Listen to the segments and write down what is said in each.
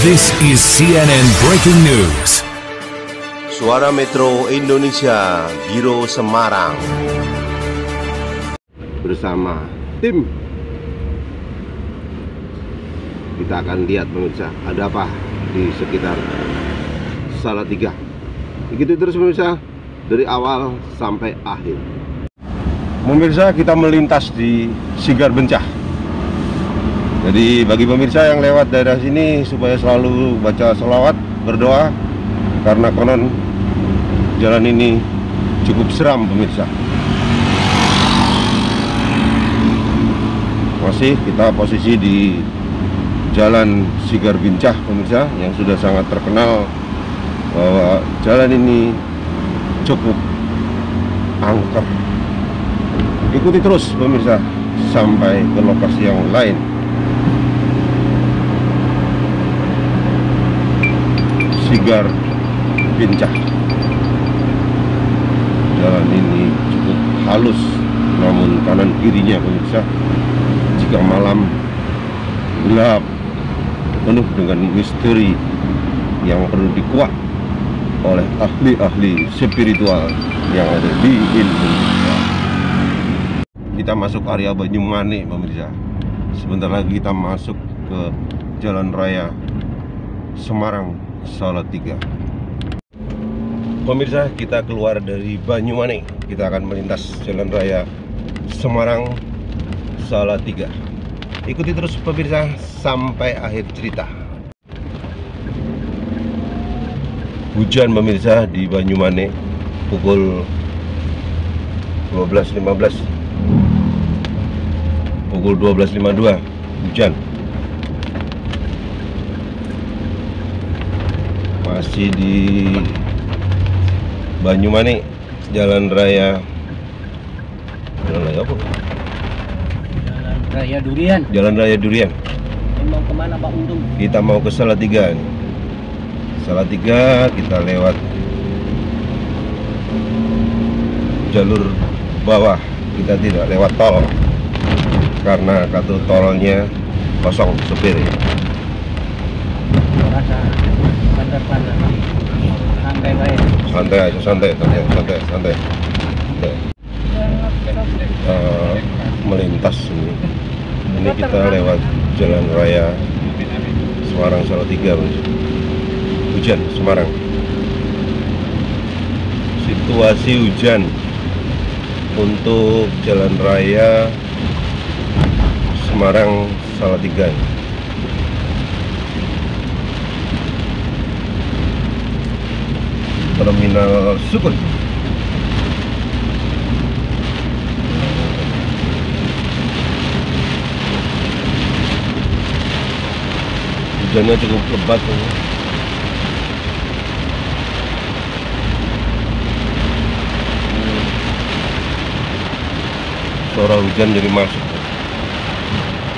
This is CNN Breaking News. Suara Metro Indonesia, Biro Semarang. Bersama tim kita akan lihat pemirsa, ada apa di sekitar Salatiga. Begitu terus pemirsa, dari awal sampai akhir. Pemirsa, kita melintas di Sigar Bencah. Jadi bagi pemirsa yang lewat daerah sini supaya selalu baca sholawat, berdoa, karena konon jalan ini cukup seram pemirsa. Masih kita posisi di Jalan Sigar Bencah pemirsa, yang sudah sangat terkenal bahwa jalan ini cukup angker. Ikuti terus pemirsa sampai ke lokasi yang lain. Sigar Bencah. Jalan ini cukup halus, namun kanan kirinya pemirsa, jika malam gelap, penuh dengan misteri yang perlu dikuak oleh ahli-ahli spiritual yang ada di Indonesia. Kita masuk area Banyumane pemirsa. Sebentar lagi kita masuk ke Jalan Raya Semarang Salatiga. Pemirsa, kita keluar dari Banyumane, kita akan melintas Jalan Raya Semarang Salatiga. Ikuti terus pemirsa sampai akhir cerita. Hujan pemirsa di Banyumane pukul 12.15, pukul 12.52 hujan. Masih di Banyumane, Jalan Raya apa? Jalan Raya Durian. Jalan Raya Durian. Mau kemana Pak Untung? Kita mau ke Salatiga. Salatiga kita lewat jalur bawah, kita tidak lewat tol karena kartu tolnya kosong supir. Rasa bandar-bandar. Santai baik. Santai aja, santai. Melintas ini kita lewat Jalan Raya Semarang Salatiga. Hujan Semarang. Situasi hujan untuk Jalan Raya Semarang Salatiga. Terminal Sukun. Hujannya cukup lebat. Suara hujan jadi masuk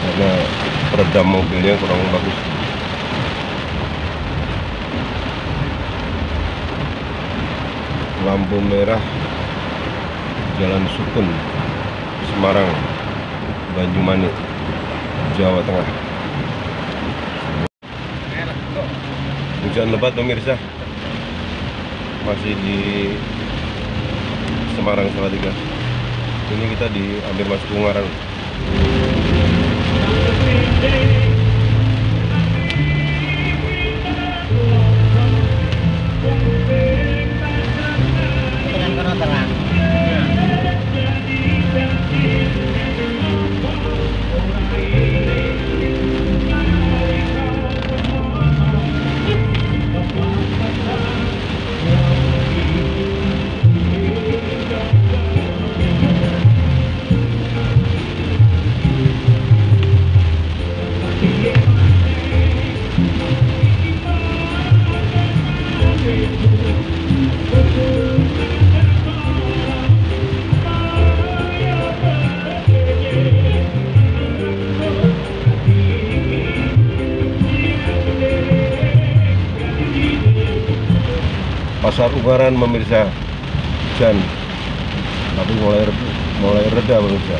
karena peredam mobilnya kurang bagus. Lampu merah Jalan Sukun Semarang Banyumane, Jawa Tengah. Hujan lebat pemirsa, masih di Semarang Salatiga. Ini kita di hampir masuk Ungaran. Dengan kono terang. Pasar Ungaran pemirsa, hujan tapi mulai reda pemirsa.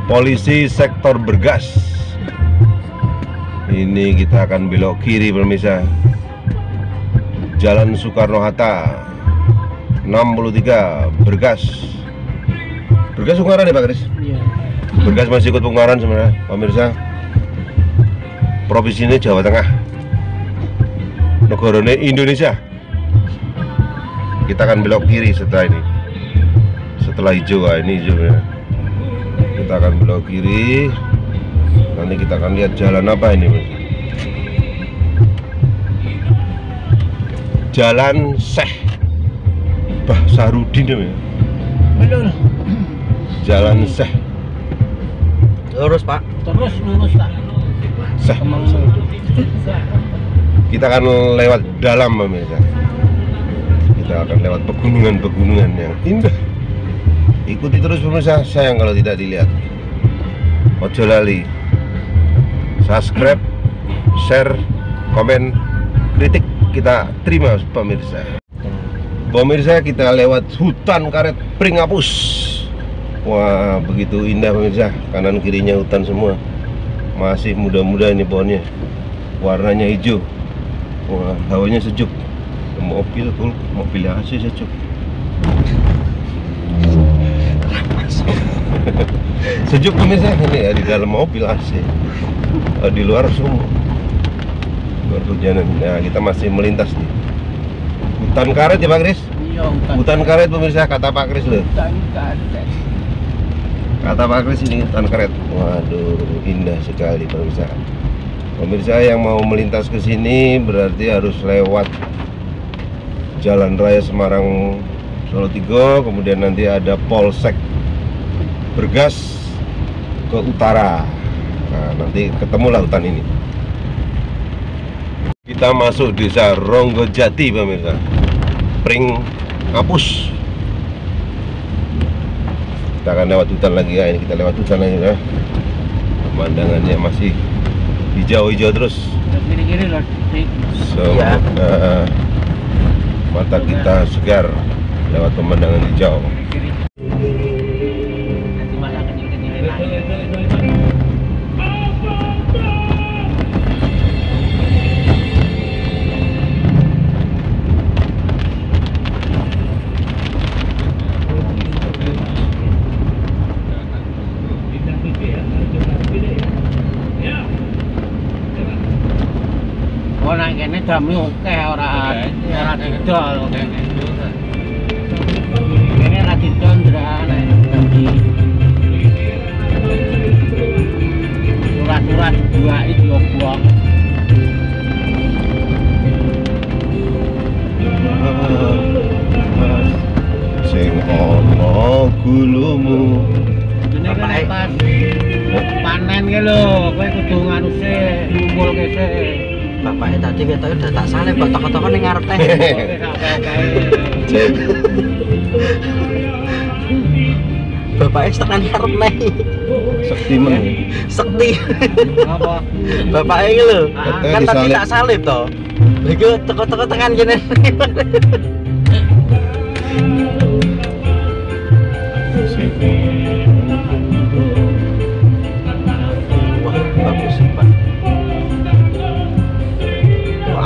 Polisi sektor Bergas. Ini kita akan belok kiri pemirsa. Jalan Soekarno-Hatta 63 Bergas. Bergas Ungaran ya Pak Kris? Iya. Bergas masih ikut Ungaran sebenarnya pemirsa. Provinsi ini Jawa Tengah. Negaranya Indonesia. Kita akan belok kiri setelah ini. Setelah hijau, ini hijau ya. Kita akan belok kiri. Nanti kita akan lihat jalan apa ini, Mas. Jalan Syekh Bahsarudin ya. Betul. Jalan Syekh. Lurus Pak. Terus lurus Pak. Syekh Bahsarudin. Kita akan lewat dalam pemirsa. Kita akan lewat pegunungan-pegunungan yang indah. Ikuti terus pemirsa, sayang kalau tidak dilihat. Ojo lali subscribe, share, komen, kritik kita terima pemirsa. Pemirsa, kita lewat hutan karet Pringapus. Wah, begitu indah pemirsa. Kanan kirinya hutan semua. Masih muda-muda ini pohonnya. Warnanya hijau. Wah, hawanya sejuk. Mobil AC sejuk. Sejuk pemirsa, ini ya di dalam mobil AC, di luar semua luar hujanan. Nah, kita masih melintas di hutan karet ya Pak Kris? Iya, Hutan karet pemirsa, kata Pak Kris loh. Hutan karet. Kata Pak Kris ini hutan karet. Waduh, indah sekali pemirsa. Pemirsa yang mau melintas ke sini berarti harus lewat Jalan Raya Semarang Solo 3, kemudian nanti ada Polsek Bergas ke utara. Nah, nanti ketemulah hutan ini. Kita masuk desa Ronggojati pemirsa. Pringapus. Kita akan lewat hutan lagi ya. Ini kita lewat hutan lagi ya. Pemandangannya masih hijau-hijau terus. Kiri-kiri loh. Semoga mata kita segar lewat pemandangan hijau. Kiri. Nanti malah kecil-kecilin lagi. Oh, nah kene dami oke ora didol kene. Kene ora didol nek dadi surat-surat dua itu diobong. Sing ono gulumu. Dene pas panen ki lho, kowe kudu nganu sik, ngumpulke sik. Bapaknya tadi ketoke udah tak saleh kok toko-toko ning ngarep teh. Bapaknya setengah ngarep nih. Sekti men. Sekti. Apa? Bapaknya iki lho. Katanya Kan tadi disalib. tak salib to. Iku toko-toko tekan kene. Wah, bagus Pak.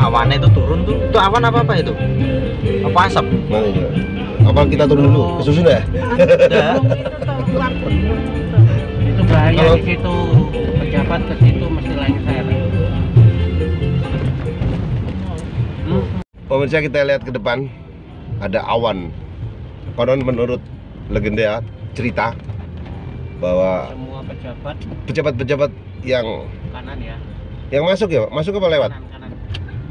Awannya itu turun tuh. Itu awan apa itu? Apa asap? Mana ya? Apa kita turun dulu? Kesusun ya? Udah. Itu bahaya Kalau- di situ. Pejabat ke situ mesti lengser. Pemirsa, kita lihat ke depan ada awan. Konon menurut legenda cerita bahwa Semua pejabat pejabat-pejabat yang kanan ya. masuk ya, Pak? Masuk apa lewat? Kanan.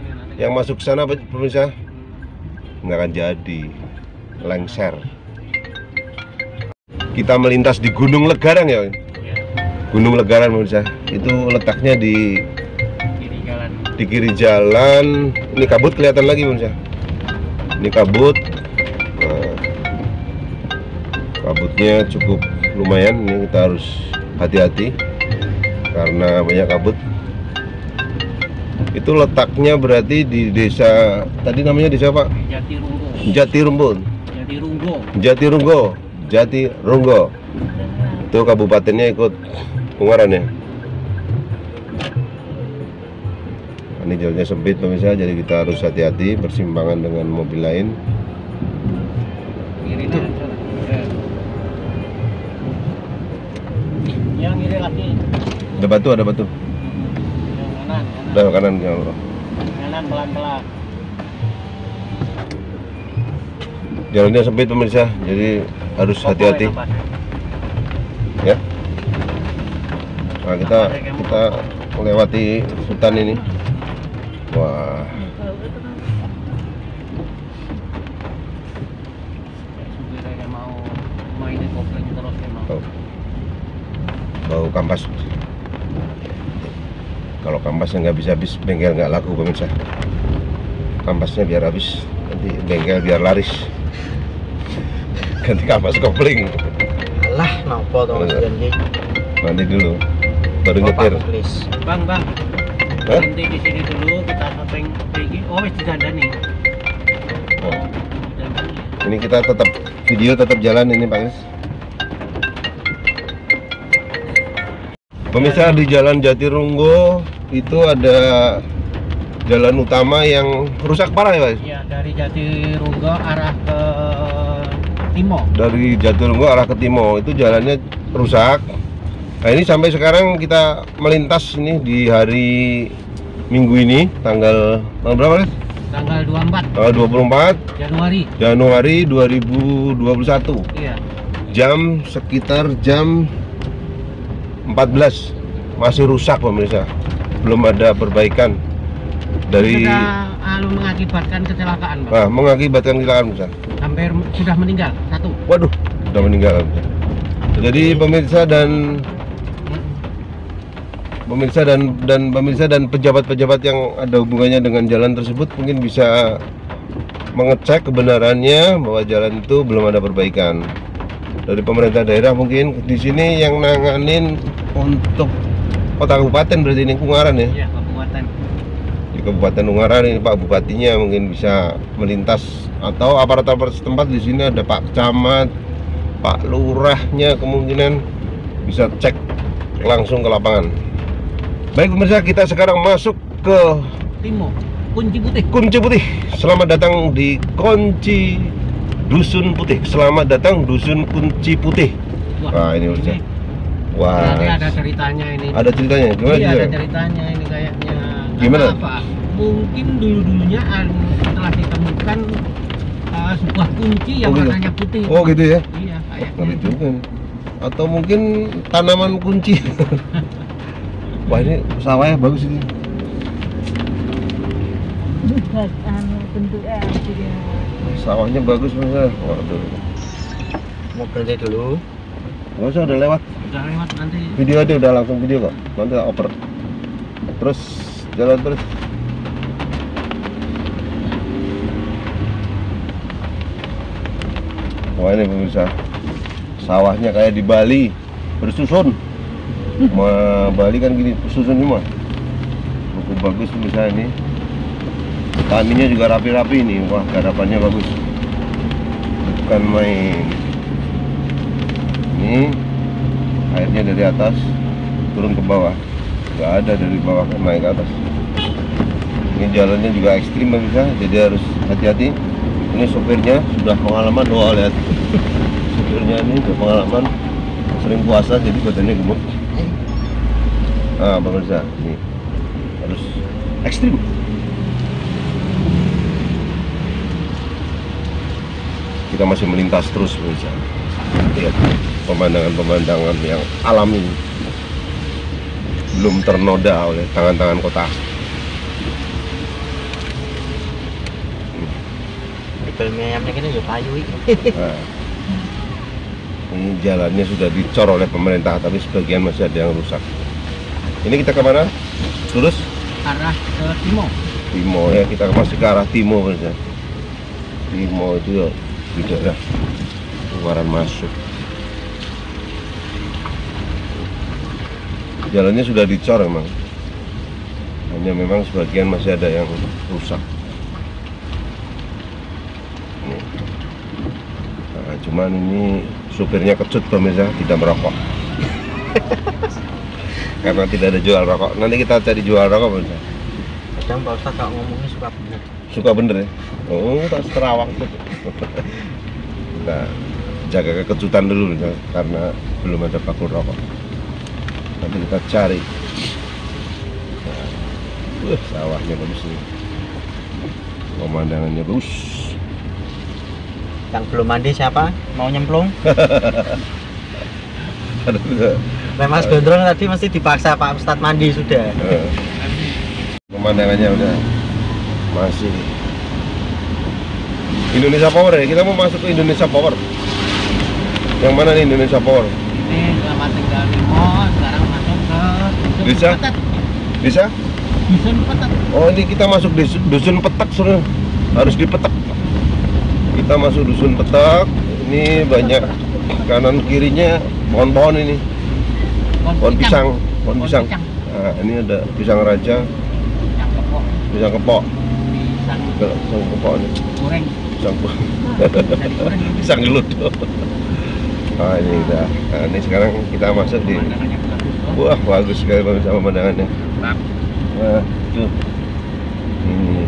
Ini nanti. Yang masuk sana pemirsa nggak akan jadi, lengser. Kita melintas di Gunung Legaran ya. Ya, Gunung Legaran pemirsa, itu letaknya di kiri jalan. kiri jalan. Ini kabut kelihatan lagi pemirsa. Ini kabut. Nah, kabutnya cukup lumayan. Ini kita harus hati-hati karena banyak kabut. Itu letaknya berarti di desa, tadi namanya desa apa? Jatirunggo. Jatirunggo. Itu kabupatennya ikut Ungaran ya. Ini jalannya sempit pemirsa, jadi kita harus hati-hati bersimpangan dengan mobil lain. Yang kiri lagi. Ada batu. Yang kanan. Udah kanan ya. Kanan pelan-pelan. Jalannya sempit pemirsa, jadi harus hati-hati ya. Nah, kita melewati hutan ini. Wah, supirnya mau mainin kopling terus emang. bau kampas. Kalau kampasnya nggak habis-habis, bengkel nggak laku pemirsa. Kampasnya biar habis, nanti bengkel biar laris. Ganti kampas kopling. Alah, nopo to Mas Janji. Nanti dulu, baru nyetir. Bang. Hah? Nanti di sini dulu kita syuting tinggi. Oh, wis digandani. Oh. Ini kita tetap video tetap jalan ini Pak Lis. Pemirsa, di Jalan Jatirunggo itu ada jalan utama yang rusak parah ya Pak? Iya, dari Jatirunggo arah ke Timo. Dari Jatirunggo arah ke Timo itu jalannya rusak. Nah ini sampai sekarang kita melintas ini di hari Minggu ini tanggal berapa Lis? Tanggal 24 Tanggal 24 Januari 2021. Iya. Jam sekitar jam 14 masih rusak pemirsa, belum ada perbaikan dari mengakibatkan kecelakaan Pak. Nah, mengakibatkan kecelakaan pemirsa. Hampir sudah meninggal satu. Waduh, sudah meninggal pemirsa. Jadi pemirsa dan pejabat-pejabat yang ada hubungannya dengan jalan tersebut mungkin bisa mengecek kebenarannya bahwa jalan itu belum ada perbaikan. Dari pemerintah daerah mungkin di sini yang nanganin untuk kota kabupaten, berarti ini Ungaran ya? Iya, kabupaten. Di Kabupaten Ungaran ini Pak Bupatinya mungkin bisa melintas, atau aparat-aparat setempat. Di sini ada Pak Camat, Pak Lurahnya, kemungkinan bisa cek langsung ke lapangan. Baik pemirsa, kita sekarang masuk ke Timo, Kunci Putih. Selamat datang di Kunci Dusun Putih. Selamat datang Dusun Kunci Putih. Wah, ini pemirsa. Wah. Ini ada ceritanya ini. Ada ceritanya? Gimana? Iya, ada ceritanya ini kayaknya. Gimana? Apa? Mungkin dulu-dulunya setelah ditemukan sebuah kunci yang warnanya putih. Oh gitu ya? Iya, kayaknya. Ngeri juga. Atau mungkin tanaman kunci. Wah, ini sawahnya bagus ini. Bentuknya Sawahnya bagus pemirsa. Waduh. Mobilnya dulu. Nggak usah, udah lewat. Udah lewat nanti. Video aja, udah langsung video kok. Nanti tak oper. Terus jalan terus. Wah, ini pemirsa, sawahnya kayak di Bali, bersusun. Bali kan gini, bersusun semua. Cukup bagus pemirsa ini. Taninya juga rapi-rapi ini. Wah, garapannya bagus. Bukan main. Ini airnya dari atas turun ke bawah, nggak ada dari bawah naik ke atas. Ini jalannya juga ekstrim pemirsa, jadi harus hati-hati. Ini sopirnya sudah pengalaman, oh lihat. Sopirnya ini sudah pengalaman, sering puasa jadi badannya gemuk. Nah pemirsa, ini harus ekstrim. Kita masih melintas terus pemirsa. Lihat pemandangan-pemandangan yang alami, belum ternoda oleh tangan-tangan kota. Filmnya yang ini ya payu iki. Nah, ini jalannya sudah dicor oleh pemerintah, tapi sebagian masih ada yang rusak. Ini kita kemana? Terus? Arah ke Timo. Timo ya, kita masih ke arah Timo saja. Timo itu ya tidak ada keluaran masuk. Jalannya sudah dicor emang, hanya memang sebagian masih ada yang rusak. Nah, cuman ini supirnya kecut pemirsa, tidak merokok. Karena tidak ada jual rokok. Nanti kita cari jual rokok pemirsa. Kadang Pak Ustadz kalau ngomongnya suka bener. Suka bener ya? Oh, tak Terawang tuh. Nah, jaga kekejutan dulu pemirsa, karena belum ada bakul rokok. Nanti kita cari. Nah, sawahnya bagus nih, pemandangannya bagus. Yang belum mandi siapa? Mau nyemplung? Nah, Mas Gondrong tadi mesti dipaksa Pak Ustadz mandi sudah. Pemandangannya udah masih Indonesia Power ya. Kita mau masuk ke Indonesia Power. Yang mana nih Indonesia Power? Ini Selamat Tinggal Limon, sekarang masuk ke Bisa? Petet. Bisa? Dusun Petet. Oh, ini kita masuk di dusun Petak, Saudara. Harus dipetak. Kita masuk dusun Petak. Ini banyak kanan kirinya pohon-pohon ini. Pohon pisang, pohon pisang. Nah, ini ada pisang raja, Pisang kepok, pisang kepok. pisang Pisang kepok nih. goreng. Pisang gelut. Nah, ini udah. Nah, ini sekarang kita masuk di. Pemandangannya bagus tuh. Wah, bagus sekali pemirsa pemandangannya. Bang. Wah, tuh. Ini.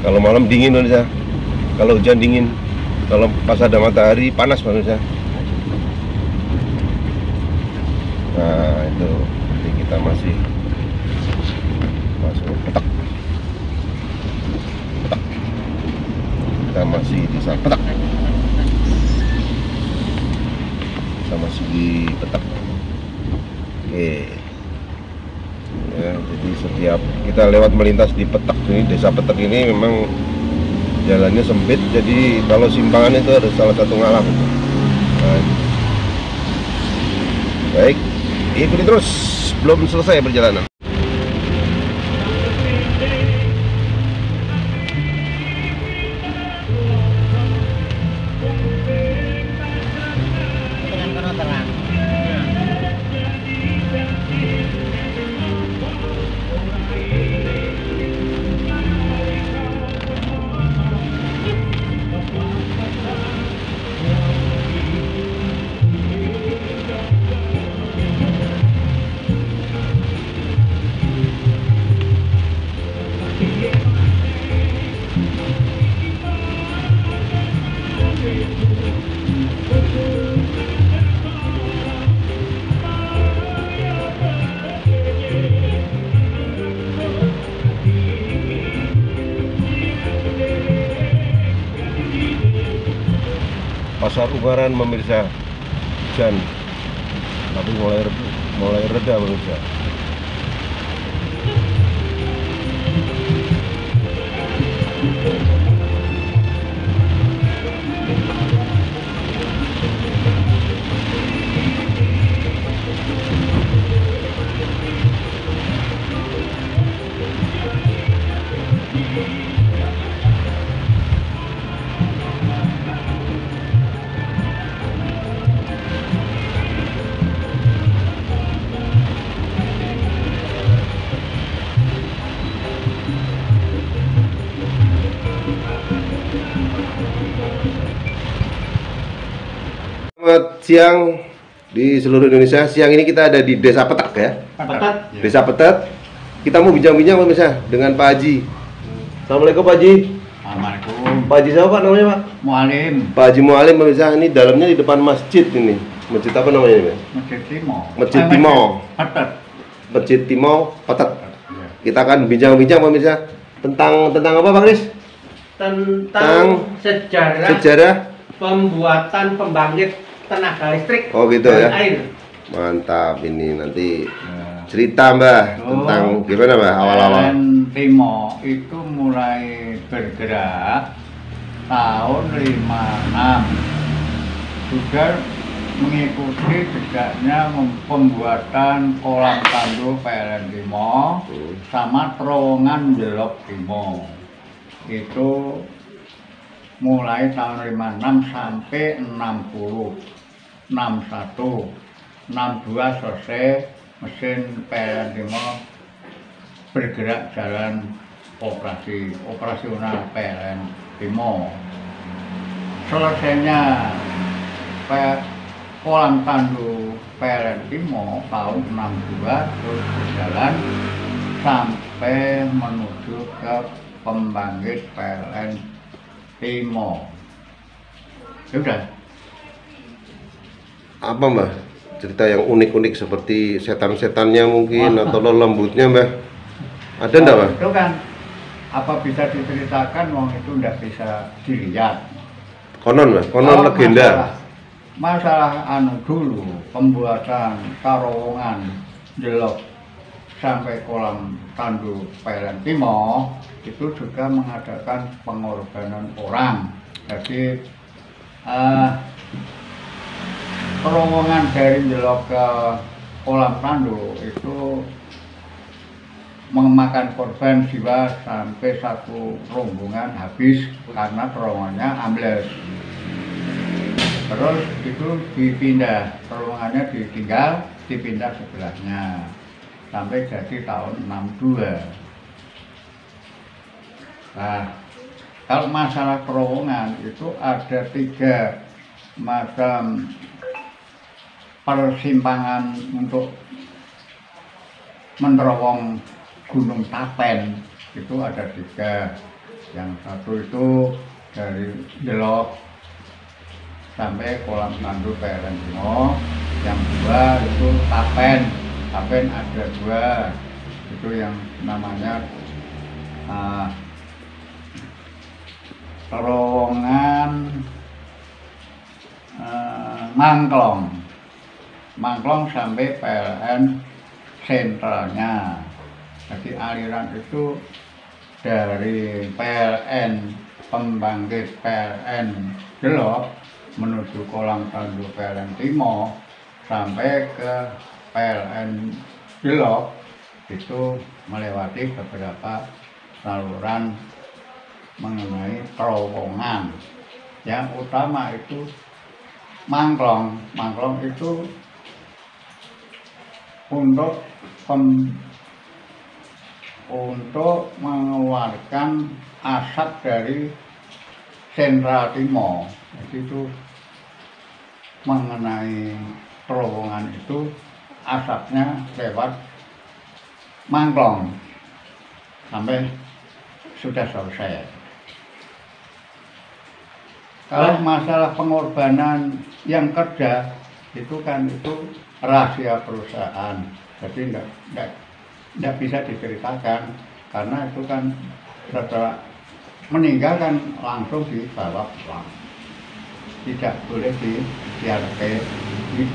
Kalau malam dingin pemirsa. Kalau hujan dingin. Kalau pas ada matahari panas pemirsa. Nah, itu. Jadi kita masih masuk petak. Petak. Kita masih di sana petak. Kita masih di petak. Oke. Ya, jadi setiap kita lewat melintas di petak ini, desa Petak ini memang jalannya sempit, jadi kalau simpangan itu harus salah satu ngalah. Nah, baik, ikuti terus, belum selesai perjalanan. Dengan kono terang. Pasar Ungaran pemirsa, hujan tapi mulai reda pemirsa. Selamat siang di seluruh Indonesia. Siang ini kita ada di Desa Petak ya. Petet. Desa Petak. Kita mau bincang-bincang pemirsa dengan Pak Haji. Assalamualaikum Pak Haji. Assalamualaikum. Pak Haji siapa Pak namanya Pak? Mualim. Pak Haji Mualim pemirsa. Ini dalamnya di depan masjid ini. Masjid apa namanya ini? Masjid Timo. Masjid Timo. Petet. Masjid Timo Petak. Kita akan bincang-bincang pemirsa tentang apa Pak Kris? Tentang Sejarah. pembuatan pembangkit tenaga listrik Oh gitu dan ya. air. Mantap, ini nanti cerita Mbah tentang gimana Mbah awal-awal. Timo itu mulai bergerak tahun 56. Sudah mengikuti jejaknya pembuatan kolam tandu PLN Timo sama terowongan Jelok Timo. Itu mulai tahun 56 sampai 60, 61, 62 selesai mesin PLN Timo bergerak jalan operasional PLN Timo. Selesainya kolam tandu PLN Timo tahun 62 terus berjalan sampai menuju ke pembangkit PLN Timo. Sudah. Apa Mbah? Cerita yang unik-unik seperti setan-setannya mungkin atau lembutnya Mbah? Ada enggak Mbah? Itu kan apa bisa diceritakan, wong itu enggak bisa dilihat. Konon Mbah, konon legenda. Masalah anu dulu pembuatan terowongan Jelok sampai kolam tandu PLN Timo itu juga mengadakan pengorbanan orang. Jadi terowongan dari Jelok ke kolam tandu itu memakan korban jiwa sampai satu rombongan habis karena terowongannya ambles. Terus itu dipindah, terowongannya ditinggal, dipindah sebelahnya sampai jadi tahun 62. Nah, kalau masalah terowongan itu ada 3 macam persimpangan untuk menerowong Gunung Tapen. Itu ada 3. Yang satu itu dari Jelok sampai kolam tandu PLN Timo. Yang 2 itu Tapen. Tapen ada 2. Itu yang namanya terowongan Mangklong sampai PLN sentralnya. Jadi aliran itu dari PLN pembangkit PLN Jelok menuju kolam tandu PLN Timo sampai ke PLN Jelok itu melewati beberapa saluran mengenai terowongan. Yang utama itu Mangklong. Mangklong itu untuk mengeluarkan asap dari sentral Timo. Jadi itu mengenai terowongan itu asapnya lewat Mangklong sampai sudah selesai. Kalau masalah pengorbanan yang kerja itu kan itu rahasia perusahaan, jadi tidak bisa diceritakan karena itu kan setelah meninggal kan langsung dibawa pulang, tidak boleh disiarkan,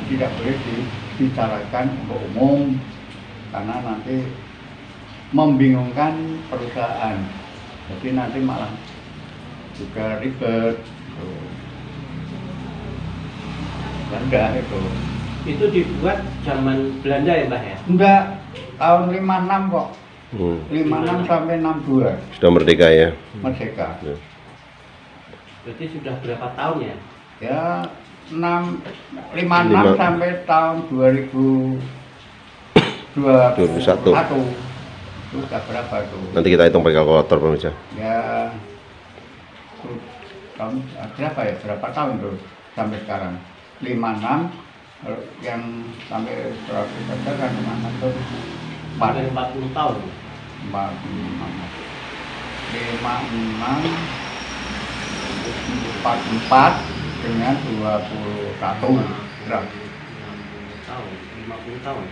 tidak boleh dibicarakan untuk umum karena nanti membingungkan perusahaan, jadi nanti malah juga ribet. Belanda itu dibuat zaman Belanda ya Mbah ya? Enggak, tahun 56 kok. 56 sampai 62 sudah merdeka ya? Merdeka ya. Berarti sudah berapa tahun ya? Ya 56 sampai tahun 2021 itu sudah berapa tuh? Nanti kita hitung pakai kalkulator pemirsa. Ya tahun berapa ya? Berapa tahun tuh sampai sekarang? 56 yang sampai 100 saja kan 56 tuh 40 tahun. 56 44 dengan 21 berapa? Tahun 50 tahun.